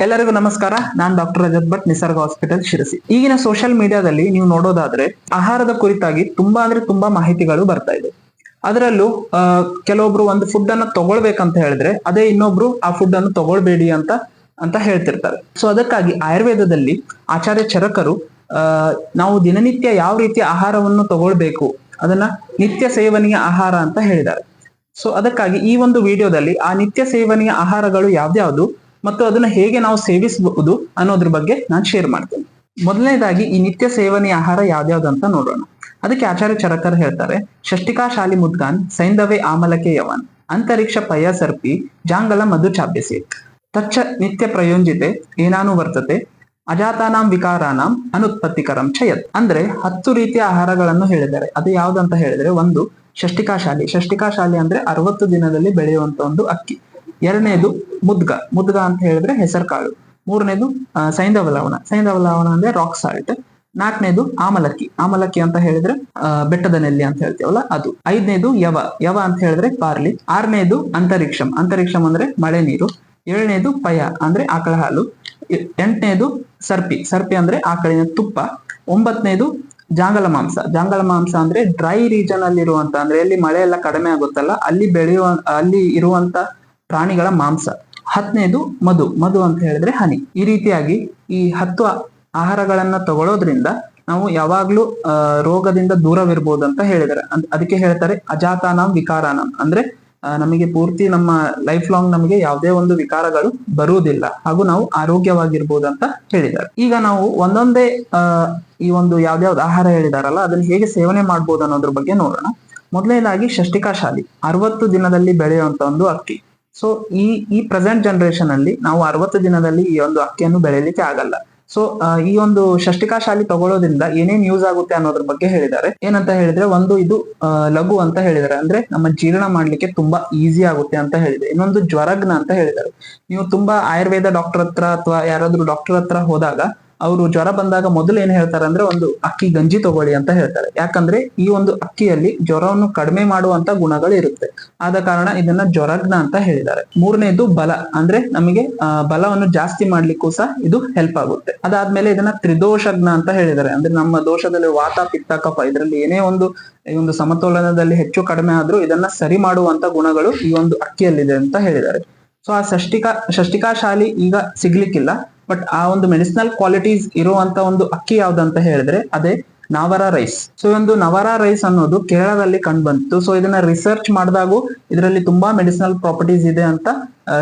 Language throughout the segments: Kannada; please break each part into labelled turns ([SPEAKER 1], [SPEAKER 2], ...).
[SPEAKER 1] ಎಲ್ಲರಿಗೂ ನಮಸ್ಕಾರ. ನಾನ್ ಡಾಕ್ಟರ್ ರಜತ್ ಭಟ್, ನಿಸರ್ಗ ಹಾಸ್ಪಿಟಲ್, ಶಿರಸಿ. ಈಗಿನ ಸೋಷಿಯಲ್ ಮೀಡಿಯಾದಲ್ಲಿ ನೀವು ನೋಡೋದಾದ್ರೆ ಆಹಾರದ ಕುರಿತಾಗಿ ತುಂಬಾ ಮಾಹಿತಿಗಳು ಬರ್ತಾ ಇದೆ. ಅದರಲ್ಲೂ ಕೆಲವೊಬ್ರು ಒಂದು ಫುಡ್ ಅನ್ನ ತಗೊಳ್ಬೇಕಂತ ಹೇಳಿದ್ರೆ ಅದೇ ಇನ್ನೊಬ್ರು ಆ ಫುಡ್ ಅನ್ನು ತಗೊಳ್ಬೇಡಿ ಅಂತ ಹೇಳ್ತಿರ್ತಾರೆ. ಸೊ ಅದಕ್ಕಾಗಿ ಆಯುರ್ವೇದದಲ್ಲಿ ಆಚಾರ್ಯ ಚರಕರು ನಾವು ದಿನನಿತ್ಯ ಯಾವ ರೀತಿಯ ಆಹಾರವನ್ನು ತಗೊಳ್ಬೇಕು ಅದನ್ನ ನಿತ್ಯ ಸೇವನೆಯ ಆಹಾರ ಅಂತ ಹೇಳಿದ್ದಾರೆ. ಸೊ ಅದಕ್ಕಾಗಿ ಈ ಒಂದು ವಿಡಿಯೋದಲ್ಲಿ ಆ ನಿತ್ಯ ಸೇವನೆಯ ಆಹಾರಗಳು ಯಾವ್ದ್ಯಾವ್ದು ಮತ್ತು ಅದನ್ನ ಹೇಗೆ ನಾವು ಸೇವಿಸಬಹುದು ಅನ್ನೋದ್ರ ಬಗ್ಗೆ ನಾನು ಶೇರ್ ಮಾಡ್ತೇನೆ. ಮೊದಲನೇದಾಗಿ ಈ ನಿತ್ಯ ಸೇವನೆಯ ಆಹಾರ ಯಾವ್ದ್ಯಾವ್ದು ಅಂತ ನೋಡೋಣ. ಅದಕ್ಕೆ ಆಚಾರ್ಯ ಚರಕರ್ ಹೇಳ್ತಾರೆ, ಷಷ್ಟಿಕಾ ಶಾಲಿ ಮುದ್ಗಾನ್, ಸೈಂಧವೆ ಆಮಲಕೆ ಯವನ್, ಅಂತರಿಕ್ಷ ಪಯ ಸರ್ಪಿ, ಜಾಂಗಲ ಮಧು ಚಾಪ್ಯಸಿ, ತಚ್ಚ ನಿತ್ಯ ಪ್ರಯೋಂಜಿತೆ ಏನಾನು ವರ್ತತೆ, ಅಜಾತಾನಾಂ ವಿಕಾರಾನಾಂ ಅನುತ್ಪತ್ತಿಕರಂ ಚಯತ್. ಅಂದ್ರೆ 10 ರೀತಿಯ ಆಹಾರಗಳನ್ನು ಹೇಳಿದ್ದಾರೆ. ಅದು ಯಾವ್ದಂತ ಹೇಳಿದ್ರೆ, ಒಂದು ಷಷ್ಟಿಕಾಶಾಲಿ ಅಂದ್ರೆ 60 ದಿನದಲ್ಲಿ ಬೆಳೆಯುವಂತ ಒಂದು ಅಕ್ಕಿ. ಎರಡನೇದು ಮುದ್ಗ ಅಂತ ಹೇಳಿದ್ರೆ ಹೆಸರು ಕಾಳು. ಮೂರನೇದು ಸೈಂಧವ ಲವಣ ಅಂದ್ರೆ ರಾಕ್ ಸಾಲ್ಟ್. ನಾಲ್ಕನೇದು ಆಮಲಕ್ಕಿ ಅಂತ ಹೇಳಿದ್ರೆ ಬೆಟ್ಟದ ನೆಲ್ಲಿ ಅಂತ ಹೇಳ್ತೀವಲ್ಲ ಅದು. ಐದನೇದು ಯವ ಅಂತ ಹೇಳಿದ್ರೆ ಬಾರ್ಲಿ. ಆರನೇದು ಅಂತರಿಕ್ಷಂ ಅಂದ್ರೆ ಮಳೆ ನೀರು. ಏಳನೇದು ಪಯ ಅಂದ್ರೆ ಆಕಳ ಹಾಲು. ಎಂಟನೇದು ಸರ್ಪಿ ಅಂದ್ರೆ ಆಕಳಿನ ತುಪ್ಪ. ಒಂಬತ್ತನೇದು ಜಾಂಗಲ ಮಾಂಸ ಅಂದ್ರೆ ಡ್ರೈ ರೀಜನ್ ಅಲ್ಲಿ ಇರುವಂತ, ಅಂದ್ರೆ ಎಲ್ಲಿ ಮಳೆ ಎಲ್ಲ ಕಡಿಮೆ ಆಗುತ್ತಲ್ಲ ಅಲ್ಲಿ ಇರುವಂತ ಪ್ರಾಣಿಗಳ ಮಾಂಸ. 10ನೇದು ಮಧು ಅಂತ ಹೇಳಿದ್ರೆ ಹನಿ. ಈ ರೀತಿಯಾಗಿ ಈ 10 ಆಹಾರಗಳನ್ನ ತಗೊಳ್ಳೋದ್ರಿಂದ ನಾವು ಯಾವಾಗ್ಲೂ ರೋಗದಿಂದ ದೂರವಿರ್ಬೋದು ಅಂತ ಹೇಳಿದ್ದಾರೆ. ಅದಕ್ಕೆ ಹೇಳ್ತಾರೆ ಅಜಾತಾನಾಂ ವಿಕಾರಾನಾಂ, ಅಂದ್ರೆ ನಮಗೆ ಪೂರ್ತಿ ನಮ್ಮ ಲೈಫ್ ಲಾಂಗ್ ನಮಗೆ ಯಾವುದೇ ಒಂದು ವಿಕಾರಗಳು ಬರುವುದಿಲ್ಲ ಹಾಗೂ ನಾವು ಆರೋಗ್ಯವಾಗಿರ್ಬೋದು ಅಂತ ಹೇಳಿದ್ದಾರೆ. ಈಗ ನಾವು ಒಂದೊಂದೇ ಈ ಒಂದು ಯಾವ್ದಾವ್ದು ಆಹಾರ ಹೇಳಿದಾರಲ್ಲ ಅದನ್ನ ಹೇಗೆ ಸೇವನೆ ಮಾಡ್ಬೋದು ಅನ್ನೋದ್ರ ಬಗ್ಗೆ ನೋಡೋಣ. ಮೊದಲನೇದಾಗಿ ಷಷ್ಟಿಕಾಶಾಲಿ 60 ದಿನದಲ್ಲಿ ಬೆಳೆಯುವಂತ ಒಂದು ಅಕ್ಕಿ. ಸೊ ಈ ಪ್ರೆಸೆಂಟ್ ಜನರೇಷನ್ ಅಲ್ಲಿ ನಾವು 60 ದಿನದಲ್ಲಿ ಈ ಒಂದು ಅಕ್ಕಿಯನ್ನು ಬೆಳೆಯಲಿಕ್ಕೆ ಆಗಲ್ಲ. ಸೊ ಈ ಒಂದು ಷಷ್ಟಿಕಾಶಾಲಿ ತಗೊಳ್ಳೋದ್ರಿಂದ ಏನೇನ್ ಯೂಸ್ ಆಗುತ್ತೆ ಅನ್ನೋದ್ರ ಬಗ್ಗೆ ಹೇಳಿದ್ದಾರೆ. ಏನಂತ ಹೇಳಿದ್ರೆ, ಒಂದು ಇದು ಲಘು ಅಂತ ಹೇಳಿದ್ದಾರೆ, ಅಂದ್ರೆ ನಮ್ಮ ಜೀರ್ಣ ಮಾಡ್ಲಿಕ್ಕೆ ತುಂಬಾ ಈಸಿ ಆಗುತ್ತೆ ಅಂತ ಹೇಳಿದೆ. ಇನ್ನೊಂದು ಜ್ವರಗ್ನ ಅಂತ ಹೇಳಿದ್ದಾರೆ. ನೀವು ತುಂಬಾ ಆಯುರ್ವೇದ ಡಾಕ್ಟರ್ ಹತ್ರ ಅಥವಾ ಯಾರಾದ್ರೂ ಡಾಕ್ಟರ್ ಹತ್ರ ಹೋದಾಗ ಅವರು ಜ್ವರ ಬಂದಾಗ ಮೊದಲು ಏನ್ ಹೇಳ್ತಾರೆ ಅಂದ್ರೆ ಒಂದು ಅಕ್ಕಿ ಗಂಜಿ ತಗೊಳ್ಳಿ ಅಂತ ಹೇಳ್ತಾರೆ. ಯಾಕಂದ್ರೆ ಈ ಒಂದು ಅಕ್ಕಿಯಲ್ಲಿ ಜ್ವರವನ್ನು ಕಡಿಮೆ ಮಾಡುವಂತ ಗುಣಗಳು ಇರುತ್ತೆ. ಆದ ಕಾರಣ ಇದನ್ನ ಜ್ವರಗ್ನ ಅಂತ ಹೇಳಿದ್ದಾರೆ. ಮೂರನೇದು ಬಲ, ಅಂದ್ರೆ ನಮಗೆ ಬಲವನ್ನು ಜಾಸ್ತಿ ಮಾಡ್ಲಿಕ್ಕೂ ಸಹ ಇದು ಹೆಲ್ಪ್ ಆಗುತ್ತೆ. ಅದಾದ್ಮೇಲೆ ಇದನ್ನ ತ್ರಿದೋಷಜ್ಞ ಅಂತ ಹೇಳಿದ್ದಾರೆ. ಅಂದ್ರೆ ನಮ್ಮ ದೋಷದಲ್ಲಿ ವಾತ ಪಿತ್ತ ಕಫ ಇದರಲ್ಲಿ ಏನೇ ಈ ಒಂದು ಸಮತೋಲನದಲ್ಲಿ ಹೆಚ್ಚು ಕಡಿಮೆ ಆದ್ರೂ ಇದನ್ನ ಸರಿ ಮಾಡುವಂತ ಗುಣಗಳು ಈ ಒಂದು ಅಕ್ಕಿಯಲ್ಲಿದೆ ಅಂತ ಹೇಳಿದ್ದಾರೆ. ಸೊ ಆ ಷಷ್ಟಿಕಾಶಾಲಿ ಈಗ ಸಿಗ್ಲಿಕ್ಕಿಲ್ಲ, ಬಟ್ ಆ ಒಂದು ಮೆಡಿಸಿನಲ್ ಕ್ವಾಲಿಟೀಸ್ ಇರುವಂತ ಒಂದು ಅಕ್ಕಿ ಯಾವ್ದಂತ ಹೇಳಿದ್ರೆ ಅದೇ ನವರ ರೈಸ್. ಸೊ ಒಂದು ನವರ ರೈಸ್ ಅನ್ನೋದು ಕೇರಳದಲ್ಲಿ ಕಂಡು ಬಂತು. ಸೊ ಇದನ್ನ ರಿಸರ್ಚ್ ಮಾಡಿದಾಗೂ ಇದರಲ್ಲಿ ತುಂಬಾ ಮೆಡಿಸಿನಲ್ ಪ್ರಾಪರ್ಟೀಸ್ ಇದೆ ಅಂತ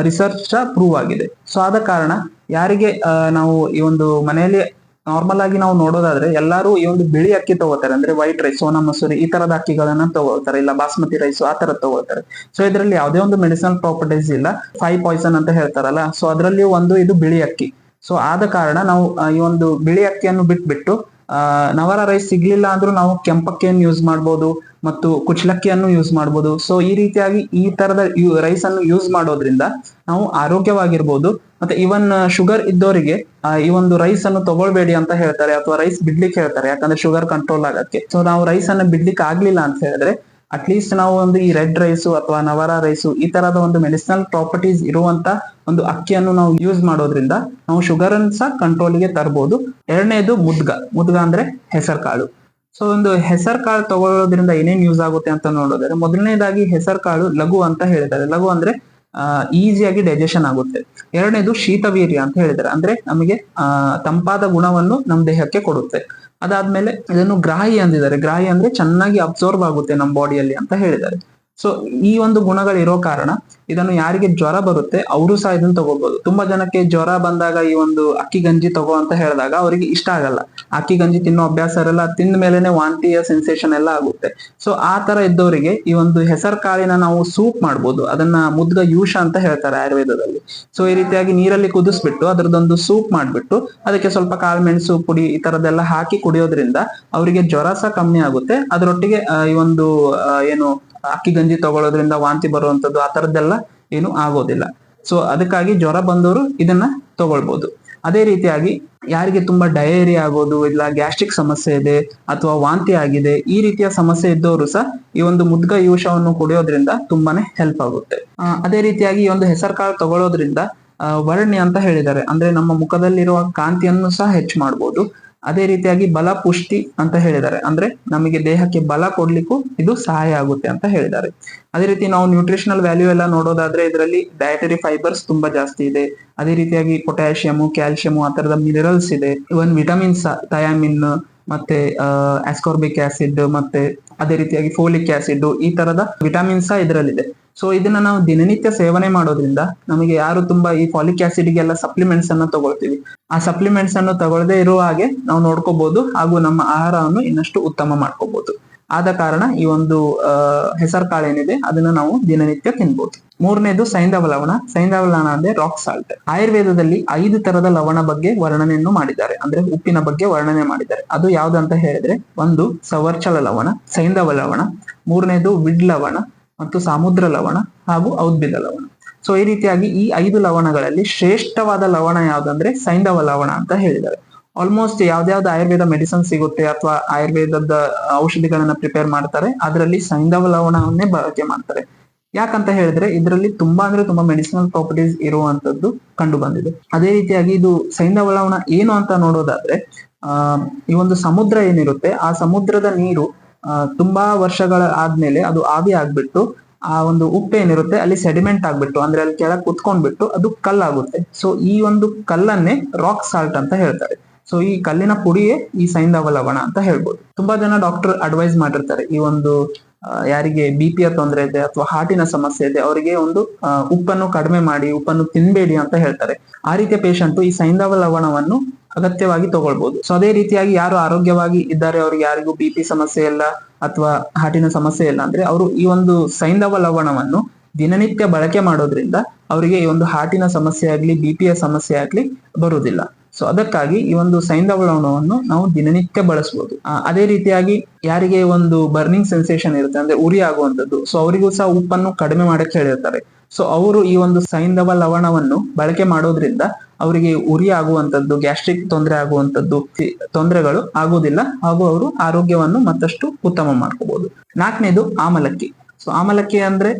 [SPEAKER 1] ರಿಸರ್ಚ್ ಪ್ರೂವ್ ಆಗಿದೆ. ಸೊ ಆದ ಕಾರಣ ಯಾರಿಗೆ ನಾವು ಈ ಒಂದು ಮನೆಯಲ್ಲಿ ನಾರ್ಮಲ್ ಆಗಿ ನಾವು ನೋಡೋದಾದ್ರೆ ಎಲ್ಲರೂ ಈ ಒಂದು ಬಿಳಿ ಅಕ್ಕಿ ತಗೋತಾರೆ, ಅಂದ್ರೆ ವೈಟ್ ರೈಸ್, ಸೋನಾ ಮಸೂರಿ ಈ ತರದ ಅಕ್ಕಿಗಳನ್ನ ತಗೊಳ್ತಾರೆ, ಇಲ್ಲ ಬಾಸ್ಮತಿ ರೈಸ್ ಆ ತರ ತಗೊಳ್ತಾರೆ. ಸೊ ಇದರಲ್ಲಿ ಯಾವುದೇ ಒಂದು ಮೆಡಿಸಿನಲ್ ಪ್ರಾಪರ್ಟೀಸ್ ಇಲ್ಲ. 5 ಪಾಯ್ಸನ್ ಅಂತ ಹೇಳ್ತಾರಲ್ಲ, ಸೊ ಅದರಲ್ಲಿ ಒಂದು ಇದು ಬಿಳಿ ಅಕ್ಕಿ. ಸೊ ಆದ ಕಾರಣ ನಾವು ಈ ಒಂದು ಬಿಳಿ ಅಕ್ಕಿಯನ್ನು ಬಿಟ್ಬಿಟ್ಟು ನವರ ರೈಸ್ ಸಿಗ್ಲಿಲ್ಲ ಅಂದ್ರೂ ನಾವು ಕೆಂಪಕ್ಕಿಯನ್ನು ಯೂಸ್ ಮಾಡ್ಬೋದು ಮತ್ತು ಕುಚ್ಚಲಕ್ಕಿಯನ್ನು ಯೂಸ್ ಮಾಡ್ಬೋದು. ಸೊ ಈ ರೀತಿಯಾಗಿ ಈ ತರದ ರೈಸ್ ಅನ್ನು ಯೂಸ್ ಮಾಡೋದ್ರಿಂದ ನಾವು ಆರೋಗ್ಯವಾಗಿರ್ಬೋದು. ಮತ್ತೆ ಇವನ್ ಶುಗರ್ ಇದ್ದವರಿಗೆ ಈ ಒಂದು ರೈಸ್ ಅನ್ನು ತಗೊಳ್ಬೇಡಿ ಅಂತ ಹೇಳ್ತಾರೆ, ಅಥವಾ ರೈಸ್ ಬಿಡ್ಲಿಕ್ಕೆ ಹೇಳ್ತಾರೆ, ಯಾಕಂದ್ರೆ ಶುಗರ್ ಕಂಟ್ರೋಲ್ ಆಗಕ್ಕೆ. ಸೊ ನಾವು ರೈಸ್ ಅನ್ನು ಬಿಡ್ಲಿಕ್ಕೆ ಆಗ್ಲಿಲ್ಲ ಅಂತ ಹೇಳಿದ್ರೆ ಅಟ್ಲೀಸ್ಟ್ ನಾವು ಒಂದು ಈ ರೆಡ್ ರೈಸು ಅಥವಾ ನವರ ರೈಸು ಈ ತರದ ಒಂದು ಮೆಡಿಸಿನಲ್ ಪ್ರಾಪರ್ಟೀಸ್ ಇರುವಂತ ಒಂದು ಅಕ್ಕಿಯನ್ನು ನಾವು ಯೂಸ್ ಮಾಡೋದ್ರಿಂದ ನಾವು ಶುಗರ್ ಅನ್ನು ಸಹ ಕಂಟ್ರೋಲ್ಗೆ ತರಬಹುದು. ಎರಡನೇದು ಮುದ್ಗ ಅಂದ್ರೆ ಹೆಸರು ಕಾಳು. ಸೊ ಒಂದು ಹೆಸರು ಕಾಳು ತಗೊಳ್ಳೋದ್ರಿಂದ ಏನೇನ್ ಯೂಸ್ ಆಗುತ್ತೆ ಅಂತ ನೋಡೋದಾದ್ರೆ, ಮೊದಲನೇದಾಗಿ ಹೆಸರು ಕಾಳು ಲಘು ಅಂತ ಹೇಳಿದ್ದಾರೆ. ಲಘು ಅಂದ್ರೆ ಈಸಿಯಾಗಿ ಡೈಜೆಷನ್ ಆಗುತ್ತೆ. ಎರಡನೇದು ಶೀತವೀರ್ಯ ಅಂತ ಹೇಳಿದ್ದಾರೆ, ಅಂದ್ರೆ ನಮಗೆ ತಂಪಾದ ಗುಣವನ್ನು ನಮ್ಮ ದೇಹಕ್ಕೆ ಕೊಡುತ್ತೆ. ಅದಾದ್ಮೇಲೆ ಇದನ್ನು ಗ್ರಾಹಿ ಅಂದಿದ್ದಾರೆ. ಗ್ರಾಹಿ ಅಂದ್ರೆ ಚೆನ್ನಾಗಿ ಅಬ್ಸರ್ವ್ ಆಗುತ್ತೆ ನಮ್ಮ ಬಾಡಿಯಲ್ಲಿ ಅಂತ ಹೇಳಿದ್ದಾರೆ. ಸೊ ಈ ಒಂದು ಗುಣಗಳು ಇರೋ ಕಾರಣ ಇದನ್ನು ಯಾರಿಗೆ ಜ್ವರ ಬರುತ್ತೆ ಅವರು ಸಹ ಇದನ್ನು ತಗೋಬಹುದು. ತುಂಬಾ ಜನಕ್ಕೆ ಜ್ವರ ಬಂದಾಗ ಈ ಒಂದು ಅಕ್ಕಿ ಗಂಜಿ ತಗೋ ಅಂತ ಹೇಳಿದಾಗ ಅವರಿಗೆ ಇಷ್ಟ ಆಗಲ್ಲ. ಅಕ್ಕಿ ಗಂಜಿ ತಿನ್ನೋ ಅಭ್ಯಾಸ ಇರಲ್ಲ, ತಿಂದ ಮೇಲೆನೆ ವಾಂತಿಯ ಸೆನ್ಸೇಷನ್ ಎಲ್ಲ ಆಗುತ್ತೆ. ಸೊ ಆ ತರ ಇದ್ದವರಿಗೆ ಈ ಒಂದು ಹೆಸರು ಕಾಳಿನ ನಾವು ಸೂಪ್ ಮಾಡ್ಬೋದು. ಅದನ್ನ ಮುದ್ಗ ಯೂಷ ಅಂತ ಹೇಳ್ತಾರೆ ಆಯುರ್ವೇದದಲ್ಲಿ. ಸೊ ಈ ರೀತಿಯಾಗಿ ನೀರಲ್ಲಿ ಕುದಿಸ್ಬಿಟ್ಟು ಅದರದೊಂದು ಸೂಪ್ ಮಾಡ್ಬಿಟ್ಟು ಅದಕ್ಕೆ ಸ್ವಲ್ಪ ಕಾಳುಮೆಣಸು ಪುಡಿ ಈ ತರದೆಲ್ಲ ಹಾಕಿ ಕುಡಿಯೋದ್ರಿಂದ ಅವರಿಗೆ ಜ್ವರ ಸಹ ಕಮ್ಮಿ ಆಗುತ್ತೆ. ಅದರೊಟ್ಟಿಗೆ ಈ ಒಂದು ಏನು ಅಕ್ಕಿ ಗಂಜಿ ತಗೊಳ್ಳೋದ್ರಿಂದ ವಾಂತಿ ಬರುವಂತದ್ದು ಆ ತರದ್ದೆಲ್ಲ ಏನು ಆಗೋದಿಲ್ಲ. ಸೊ ಅದಕ್ಕಾಗಿ ಜ್ವರ ಬಂದವರು ಇದನ್ನ ತಗೊಳ್ಬಹುದು. ಅದೇ ರೀತಿಯಾಗಿ ಯಾರಿಗೆ ತುಂಬಾ ಡಯೇರಿಯಾ ಆಗೋದು, ಇಲ್ಲ ಗ್ಯಾಸ್ಟ್ರಿಕ್ ಸಮಸ್ಯೆ ಇದೆ ಅಥವಾ ವಾಂತಿ ಆಗಿದೆ, ಈ ರೀತಿಯ ಸಮಸ್ಯೆ ಇದ್ದವರು ಸಹ ಈ ಒಂದು ಮುದ್ಗ ಯೂಷವನ್ನು ಕುಡಿಯೋದ್ರಿಂದ ತುಂಬಾನೇ ಹೆಲ್ಪ್ ಆಗುತ್ತೆ. ಅದೇ ರೀತಿಯಾಗಿ ಈ ಒಂದು ಹೆಸರು ಕಾಳು ತಗೊಳ್ಳೋದ್ರಿಂದ ವರ್ಣ್ಯ ಅಂತ ಹೇಳಿದ್ದಾರೆ. ಅಂದ್ರೆ ನಮ್ಮ ಮುಖದಲ್ಲಿರುವ ಕಾಂತಿಯನ್ನು ಸಹ ಹೆಚ್ಚು ಮಾಡಬಹುದು. ಅದೇ ರೀತಿಯಾಗಿ ಬಲ ಪುಷ್ಟಿ ಅಂತ ಹೇಳಿದ್ದಾರೆ. ಅಂದ್ರೆ ನಮಗೆ ದೇಹಕ್ಕೆ ಬಲ ಕೊಡ್ಲಿಕ್ಕೂ ಇದು ಸಹಾಯ ಆಗುತ್ತೆ ಅಂತ ಹೇಳಿದ್ದಾರೆ. ಅದೇ ರೀತಿ ನಾವು ನ್ಯೂಟ್ರಿಷನಲ್ ವ್ಯಾಲ್ಯೂ ಎಲ್ಲ ನೋಡೋದಾದ್ರೆ ಇದರಲ್ಲಿ ಡಯಟರಿ ಫೈಬರ್ಸ್ ತುಂಬಾ ಜಾಸ್ತಿ ಇದೆ. ಅದೇ ರೀತಿಯಾಗಿ ಪೊಟ್ಯಾಷಿಯಮ್, ಕ್ಯಾಲ್ಸಿಯಂ ಆ ತರದ ಮಿನರಲ್ಸ್ ಇದೆ. ಇವನ್ ವಿಟಮಿನ್ಸ್, ಥಯಾಮಿನ್, ಮತ್ತೆ ಆಸ್ಕಾರ್ಬಿಕ್ ಆಸಿಡ್, ಮತ್ತೆ ಅದೇ ರೀತಿಯಾಗಿ ಫೋಲಿಕ್ ಆಸಿಡ್, ಈ ತರದ ವಿಟಮಿನ್ಸ್ ಇದರಲ್ಲಿದೆ. ಸೊ ಇದನ್ನ ನಾವು ದಿನನಿತ್ಯ ಸೇವನೆ ಮಾಡೋದ್ರಿಂದ ನಮಗೆ ಯಾರು ತುಂಬಾ ಈ ಫಾಲಿಕ್ ಆಸಿಡ್ಗೆಲ್ಲ ಸಪ್ಲಿಮೆಂಟ್ಸ್ ಅನ್ನ ತಗೊಳ್ತೀವಿ, ಆ ಸಪ್ಲಿಮೆಂಟ್ಸ್ ಅನ್ನು ತಗೊಳ್ಳದೆ ಇರುವ ಹಾಗೆ ನಾವು ನೋಡ್ಕೋಬಹುದು, ಹಾಗೂ ನಮ್ಮ ಆಹಾರವನ್ನು ಇನ್ನಷ್ಟು ಉತ್ತಮ ಮಾಡ್ಕೋಬಹುದು. ಆದ ಕಾರಣ ಈ ಒಂದು ಹೆಸರು ಕಾಳು ಏನಿದೆ ಅದನ್ನ ನಾವು ದಿನನಿತ್ಯ ತಿನ್ಬಹುದು. ಮೂರನೇದು ಸೈಂಧವ ಲವಣ. ಸೈಂಧವ ಲವಣ ಅಂದ್ರೆ ರಾಕ್ ಸಾಲ್ಟ್. ಆಯುರ್ವೇದದಲ್ಲಿ 5 ತರದ ಲವಣ ಬಗ್ಗೆ ವರ್ಣನೆಯನ್ನು ಮಾಡಿದ್ದಾರೆ, ಅಂದ್ರೆ ಉಪ್ಪಿನ ಬಗ್ಗೆ ವರ್ಣನೆ ಮಾಡಿದ್ದಾರೆ. ಅದು ಯಾವ್ದಂತ ಹೇಳಿದ್ರೆ, ಒಂದು ಸವರ್ಚಲ ಲವಣ, ಸೈಂಧವ ಲವಣ, ಮೂರನೇದು ವಿಡ್ ಲವಣ, ಮತ್ತು ಸಮುದ್ರ ಲವಣ, ಹಾಗೂ ಔದ್ಭಿದ ಲವಣ. ಸೊ ಈ ರೀತಿಯಾಗಿ ಈ 5 ಲವಣಗಳಲ್ಲಿ ಶ್ರೇಷ್ಠವಾದ ಲವಣ ಯಾವ್ದಂದ್ರೆ ಸೈಂಧವ ಲವಣ ಅಂತ ಹೇಳಿದ್ದಾರೆ. ಆಲ್ಮೋಸ್ಟ್ ಯಾವ್ದಾವ್ದು ಆಯುರ್ವೇದ ಮೆಡಿಸಿನ್ ಸಿಗುತ್ತೆ ಅಥವಾ ಆಯುರ್ವೇದದ ಔಷಧಿಗಳನ್ನ ಪ್ರಿಪೇರ್ ಮಾಡ್ತಾರೆ, ಅದರಲ್ಲಿ ಸೈಂಧವ ಲವಣವನ್ನೇ ಬಳಕೆ ಮಾಡ್ತಾರೆ. ಯಾಕಂತ ಹೇಳಿದ್ರೆ ಇದರಲ್ಲಿ ತುಂಬಾ ಮೆಡಿಸಿನಲ್ ಪ್ರಾಪರ್ಟೀಸ್ ಇರುವಂತದ್ದು ಕಂಡು ಬಂದಿದೆ. ಅದೇ ರೀತಿಯಾಗಿ ಇದು ಸೈಂಧವ ಲವಣ ಏನು ಅಂತ ನೋಡೋದಾದ್ರೆ, ಈ ಒಂದು ಸಮುದ್ರ ಏನಿರುತ್ತೆ, ಆ ಸಮುದ್ರದ ನೀರು ತುಂಬಾ ವರ್ಷಗಳ ಆದ್ಮೇಲೆ ಅದು ಆವಿ ಆಗ್ಬಿಟ್ಟು ಆ ಒಂದು ಉಪ್ಪು ಏನಿರುತ್ತೆ ಅಲ್ಲಿ ಸೆಡಿಮೆಂಟ್ ಆಗ್ಬಿಟ್ಟು, ಅಂದ್ರೆ ಅಲ್ಲಿ ಕೆಳಗೆ ಕುತ್ಕೊಂಡ್ಬಿಟ್ಟು ಅದು ಕಲ್ಲಾಗುತ್ತೆ. ಸೊ ಈ ಒಂದು ಕಲ್ಲನ್ನೇ ರಾಕ್ ಸಾಲ್ಟ್ ಅಂತ ಹೇಳ್ತಾರೆ. ಸೊ ಈ ಕಲ್ಲಿನ ಪುಡಿಯೇ ಈ ಸೈಂಧವ ಲವಣ ಅಂತ ಹೇಳ್ಬೋದು. ತುಂಬಾ ಜನ ಡಾಕ್ಟರ್ ಅಡ್ವೈಸ್ ಮಾಡಿರ್ತಾರೆ, ಈ ಒಂದು ಯಾರಿಗೆ BPಯ ತೊಂದರೆ ಇದೆ ಅಥವಾ ಹಾರ್ಟಿನ ಸಮಸ್ಯೆ ಇದೆ ಅವರಿಗೆ ಒಂದು ಉಪ್ಪನ್ನು ಕಡಿಮೆ ಮಾಡಿ, ಉಪ್ಪನ್ನು ತಿನ್ಬೇಡಿ ಅಂತ ಹೇಳ್ತಾರೆ. ಆ ರೀತಿಯ ಪೇಷಂಟ್ ಈ ಸೈಂಧವ ಲವಣವನ್ನು ಅಗತ್ಯವಾಗಿ ತಗೊಳ್ಬಹುದು. ಸೊ ಅದೇ ರೀತಿಯಾಗಿ ಯಾರು ಆರೋಗ್ಯವಾಗಿ ಇದ್ದಾರೆ, ಅವ್ರಿಗೆ ಯಾರಿಗೂ BP ಸಮಸ್ಯೆ ಇಲ್ಲ ಅಥವಾ ಹಾರ್ಟಿನ ಸಮಸ್ಯೆ ಇಲ್ಲ ಅಂದ್ರೆ ಅವರು ಈ ಒಂದು ಸೈಂಧವ ಲವಣವನ್ನು ದಿನನಿತ್ಯ ಬಳಕೆ ಮಾಡೋದ್ರಿಂದ ಅವರಿಗೆ ಈ ಒಂದು ಹಾರ್ಟಿನ ಸಮಸ್ಯೆ ಆಗ್ಲಿ, BPಯ ಸಮಸ್ಯೆ ಆಗ್ಲಿ ಬರುವುದಿಲ್ಲ. ಸೊ ಅದಕ್ಕಾಗಿ ಈ ಒಂದು ಸೈಂಧವ ಲವಣವನ್ನು ನಾವು ದಿನನಿತ್ಯ ಬಳಸಬಹುದು. ಅದೇ ರೀತಿಯಾಗಿ ಯಾರಿಗೆ ಒಂದು ಬರ್ನಿಂಗ್ ಸೆನ್ಸೇಷನ್ ಇರುತ್ತೆ, ಅಂದ್ರೆ ಉರಿ ಆಗುವಂತದ್ದು, ಸೊ ಅವರಿಗೂ ಸಹ ಉಪ್ಪನ್ನು ಕಡಿಮೆ ಮಾಡಕ್ಕೆ ಹೇಳಿರ್ತಾರೆ. ಸೊ ಅವರು ಈ ಒಂದು ಸೈಂಧವ ಲವಣವನ್ನು ಬಳಕೆ ಮಾಡೋದ್ರಿಂದ ಅವರಿಗೆ ಉರಿ ಆಗುವಂತದ್ದು, ಗ್ಯಾಸ್ಟ್ರಿಕ್ ತೊಂದರೆ ಆಗುವಂತದ್ದು ತೊಂದರೆಗಳು ಆಗುವುದಿಲ್ಲ, ಹಾಗೂ ಅವರು ಆರೋಗ್ಯವನ್ನು ಮತ್ತಷ್ಟು ಉತ್ತಮ ಮಾಡ್ಕೋಬಹುದು. 4ನೇದು ಆಮಲಕ್ಕಿ. ಸೊ ಆಮಲಕ್ಕಿ ಅಂದ್ರೆ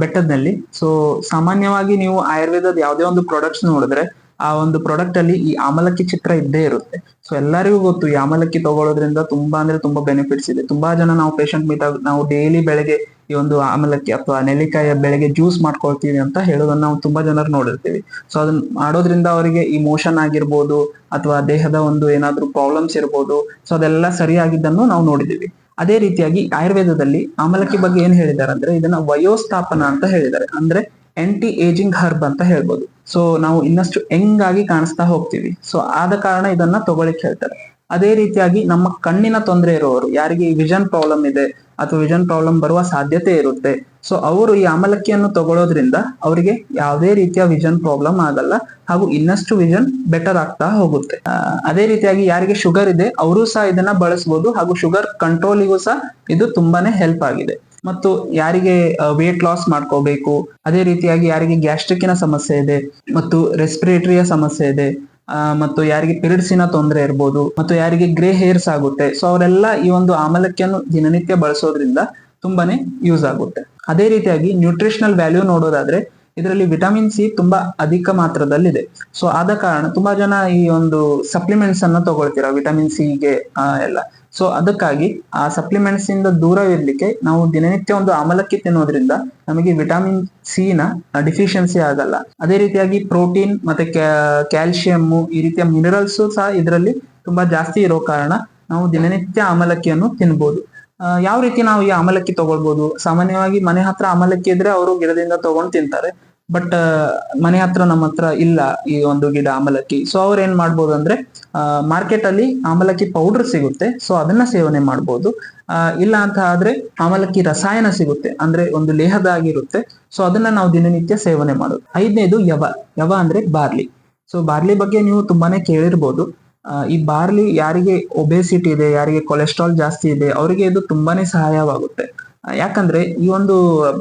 [SPEAKER 1] ಬೆಟ್ಟದಲ್ಲಿ. ಸೊ ಸಾಮಾನ್ಯವಾಗಿ ನೀವು ಆಯುರ್ವೇದದ ಯಾವುದೇ ಒಂದು ಪ್ರಾಡಕ್ಟ್ಸ್ ನೋಡಿದ್ರೆ ಆ ಒಂದು ಪ್ರಾಡಕ್ಟ್ ಅಲ್ಲಿ ಈ ಆಮಲಕ್ಕಿ ಚಿತ್ರ ಇದ್ದೇ ಇರುತ್ತೆ. ಸೊ ಎಲ್ಲರಿಗೂ ಗೊತ್ತು ಈ ಆಮಲಕ್ಕಿ ತಗೊಳ್ಳೋದ್ರಿಂದ ತುಂಬಾ ಬೆನಿಫಿಟ್ಸ್ ಇದೆ. ತುಂಬಾ ಜನ ನಾವು ಪೇಷಂಟ್ ಮೀಟ್ ನಾವು ಡೈಲಿ ಬೆಳಗ್ಗೆ ಈ ಒಂದು ಆಮಲಕ್ಕಿ ಅಥವಾ ನೆಲ್ಲಿಕಾಯಿಯ ಬೆಳಗ್ಗೆ ಜ್ಯೂಸ್ ಮಾಡ್ಕೊಳ್ತೀವಿ ಅಂತ ಹೇಳೋದನ್ನ ನಾವು ತುಂಬಾ ಜನರು ನೋಡಿರ್ತೀವಿ. ಸೊ ಅದನ್ನ ಮಾಡೋದ್ರಿಂದ ಅವರಿಗೆ ಈ ಮೋಷನ್ ಆಗಿರ್ಬೋದು ಅಥವಾ ದೇಹದ ಒಂದು ಏನಾದ್ರೂ ಪ್ರಾಬ್ಲಮ್ಸ್ ಇರ್ಬೋದು, ಸೊ ಅದೆಲ್ಲ ಸರಿಯಾಗಿದ್ದನ್ನು ನಾವು ನೋಡಿದೀವಿ. ಅದೇ ರೀತಿಯಾಗಿ ಆಯುರ್ವೇದದಲ್ಲಿ ಆಮಲಕ್ಕಿ ಬಗ್ಗೆ ಏನ್ ಹೇಳಿದ್ದಾರೆ ಅಂದ್ರೆ ಇದನ್ನ ವಯೋಸ್ಥಾಪನ ಅಂತ ಹೇಳಿದ್ದಾರೆ, ಅಂದ್ರೆ ಆಂಟಿ ಏಜಿಂಗ್ ಹರ್ಬ್ ಅಂತ ಹೇಳ್ಬೋದು. ಸೊ ನಾವು ಇನ್ನಷ್ಟು ಯಂಗ್ ಆಗಿ ಕಾಣಿಸ್ತಾ ಹೋಗ್ತೀವಿ. ಸೊ ಆದ ಕಾರಣ ಇದನ್ನ ತಗೊಳಿಕ್ ಹೇಳ್ತಾರೆ. ಅದೇ ರೀತಿಯಾಗಿ ನಮ್ಮ ಕಣ್ಣಿನ ತೊಂದರೆ ಇರುವವರು, ಯಾರಿಗೆ ಈ ವಿಷನ್ ಪ್ರಾಬ್ಲಮ್ ಇದೆ ಅಥವಾ ವಿಷನ್ ಪ್ರಾಬ್ಲಮ್ ಬರುವ ಸಾಧ್ಯತೆ ಇರುತ್ತೆ, ಸೊ ಅವರು ಈ ಆಮಲಕ್ಕಿಯನ್ನು ತಗೊಳ್ಳೋದ್ರಿಂದ ಅವರಿಗೆ ಯಾವುದೇ ರೀತಿಯ ವಿಷನ್ ಪ್ರಾಬ್ಲಮ್ ಆಗಲ್ಲ, ಹಾಗೂ ಇನ್ನಷ್ಟು ವಿಷನ್ ಬೆಟರ್ ಆಗ್ತಾ ಹೋಗುತ್ತೆ. ಅದೇ ರೀತಿಯಾಗಿ ಯಾರಿಗೆ ಶುಗರ್ ಇದೆ ಅವರು ಸಹ ಇದನ್ನ ಬಳಸಬಹುದು, ಹಾಗೂ ಶುಗರ್ ಕಂಟ್ರೋಲಿಗೂ ಸಹ ಇದು ತುಂಬಾನೇ ಹೆಲ್ಪ್ ಆಗಿದೆ. ಮತ್ತು ಯಾರಿಗೆ ವೇಟ್ ಲಾಸ್ ಮಾಡ್ಕೋಬೇಕು, ಅದೇ ರೀತಿಯಾಗಿ ಯಾರಿಗೆ ಗ್ಯಾಸ್ಟ್ರಿಕ್ಕಿನ ಸಮಸ್ಯೆ ಇದೆ ಮತ್ತು ರೆಸ್ಪಿರೇಟರಿಯ ಸಮಸ್ಯೆ ಇದೆ, ಮತ್ತು ಯಾರಿಗೆ ಪಿರಿಯಡ್ಸಿನ ತೊಂದರೆ ಇರ್ಬೋದು, ಮತ್ತು ಯಾರಿಗೆ ಗ್ರೇ ಹೇರ್ಸ್ ಆಗುತ್ತೆ, ಸೊ ಅವರೆಲ್ಲ ಈ ಒಂದು ಆಮಲಕ್ಕಿಯನ್ನು ದಿನನಿತ್ಯ ಬಳಸೋದ್ರಿಂದ ತುಂಬಾನೇ ಯೂಸ್ ಆಗುತ್ತೆ. ಅದೇ ರೀತಿಯಾಗಿ ನ್ಯೂಟ್ರಿಷನಲ್ ವ್ಯಾಲ್ಯೂ ನೋಡೋದಾದ್ರೆ ಇದರಲ್ಲಿ ವಿಟಮಿನ್ ಸಿ ತುಂಬಾ ಅಧಿಕ ಮಾತ್ರದಲ್ಲಿದೆ. ಸೊ ಆದ ಕಾರಣ ತುಂಬಾ ಜನ ಈ ಒಂದು ಸಪ್ಲಿಮೆಂಟ್ಸ್ ಅನ್ನ ತಗೊಳ್ತೀರಾ ವಿಟಮಿನ್ ಸಿಗೆ ಎಲ್ಲ. ಸೊ ಅದಕ್ಕಾಗಿ ಆ ಸಪ್ಲಿಮೆಂಟ್ಸ್ ಇಂದ ದೂರವಿರ್ಲಿಕ್ಕೆ ನಾವು ದಿನನಿತ್ಯ ಒಂದು ಆಮಲಕ್ಕಿ ತಿನ್ನೋದ್ರಿಂದ ನಮಗೆ ವಿಟಮಿನ್ ಸಿ ನ ಡಿಫಿಷಿಯನ್ಸಿ ಆಗಲ್ಲ. ಅದೇ ರೀತಿಯಾಗಿ ಪ್ರೋಟೀನ್ ಮತ್ತೆ ಕ್ಯಾಲ್ಸಿಯಂ ಈ ರೀತಿಯ ಮಿನರಲ್ಸ್ ಸಹ ಇದರಲ್ಲಿ ತುಂಬಾ ಜಾಸ್ತಿ ಇರೋ ಕಾರಣ ನಾವು ದಿನನಿತ್ಯ ಆಮಲಕ್ಕಿಯನ್ನು ತಿನ್ಬೋದು. ಯಾವ ರೀತಿ ನಾವು ಈ ಆಮಲಕ್ಕಿ ತಗೊಳ್ಬಹುದು? ಸಾಮಾನ್ಯವಾಗಿ ಮನೆ ಹತ್ರ ಆಮಲಕ್ಕಿ ಇದ್ರೆ ಅವರು ಗಿಡದಿಂದ ತಗೊಂಡು ತಿಂತಾರೆ. ಬಟ್ ಮನೆ ಹತ್ರ ನಮ್ಮ ಹತ್ರ ಇಲ್ಲ ಈ ಒಂದು ಗಿಡ ಆಮಲಕ್ಕಿ. ಸೊ ಅವ್ರು ಏನ್ ಮಾಡ್ಬೋದು ಅಂದ್ರೆ ಮಾರ್ಕೆಟ್ ಅಲ್ಲಿ ಆಮಲಕ್ಕಿ ಪೌಡರ್ ಸಿಗುತ್ತೆ, ಸೊ ಅದನ್ನ ಸೇವನೆ ಮಾಡ್ಬೋದು. ಇಲ್ಲ ಅಂತ ಆದ್ರೆ ಆಮಲಕ್ಕಿ ರಸಾಯನ ಸಿಗುತ್ತೆ, ಅಂದ್ರೆ ಒಂದು ಲೇಹದಾಗಿರುತ್ತೆ, ಸೊ ಅದನ್ನ ನಾವು ದಿನನಿತ್ಯ ಸೇವನೆ ಮಾಡೋದು. 5ನೇದು ಯವ ಅಂದ್ರೆ ಬಾರ್ಲಿ. ಸೊ ಬಾರ್ಲಿ ಬಗ್ಗೆ ನೀವು ತುಂಬಾನೇ ಕೇಳಿರ್ಬೋದು. ಈ ಬಾರ್ಲಿ ಯಾರಿಗೆ ಒಬೆಸಿಟಿ ಇದೆ, ಯಾರಿಗೆ ಕೊಲೆಸ್ಟ್ರಾಲ್ ಜಾಸ್ತಿ ಇದೆ, ಅವರಿಗೆ ಇದು ತುಂಬಾನೇ ಸಹಾಯವಾಗುತ್ತೆ. ಯಾಕಂದ್ರೆ ಈ ಒಂದು